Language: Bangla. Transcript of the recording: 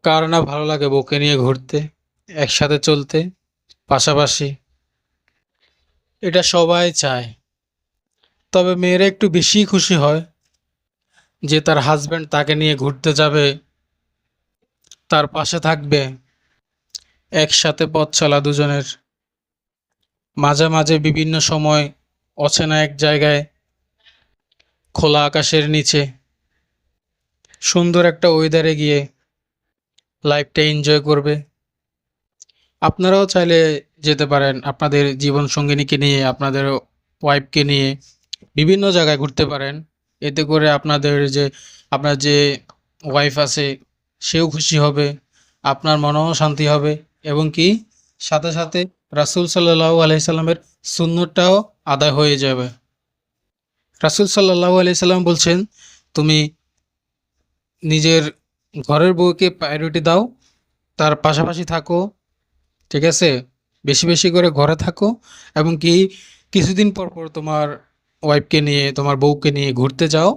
কার না ভালো লাগে বউকে নিয়ে ঘুরতে, একসাথে চলতে, পাশাপাশি? এটা সবাই চায়। তবে মেয়েরা একটু বেশিই খুশি হয় যে তার হাসব্যান্ড তাকে নিয়ে ঘুরতে যাবে, তার পাশে থাকবে, একসাথে পথ চলা দুজনের। মাঝে মাঝে বিভিন্ন সময় অচেনা এক জায়গায়, খোলা আকাশের নিচে, সুন্দর একটা ওয়েদারে গিয়ে লাইফটা এনজয় করবে। আপনারাও চাইলে যেতে পারেন আপনাদের জীবনসঙ্গিনীকে নিয়ে, আপনাদের ওয়াইফকে নিয়ে বিভিন্ন জায়গায় ঘুরতে পারেন। এতে করে আপনার যে ওয়াইফ আছে সেও খুশি হবে, আপনার মনেও শান্তি হবে, এবং কি সাথে সাথে রাসূল সাল্লাল্লাহু আলাইহি সাল্লামের সুন্নতটাও আদায় হয়ে যাবে। রাসূল সাল্লাল্লাহু আলাইহি সাল্লাম বলছেন, তুমি নিজের ঘরের বউকে প্রায়োরিটি দাও, তার পাশাপাশি থাকো, ঠিক আছে? বেশি বেশি করে ঘরে থাকো, এবং কি কিছুদিন পর পর তোমার ওয়াইফকে নিয়ে, তোমার বউকে নিয়ে ঘুরতে যাও।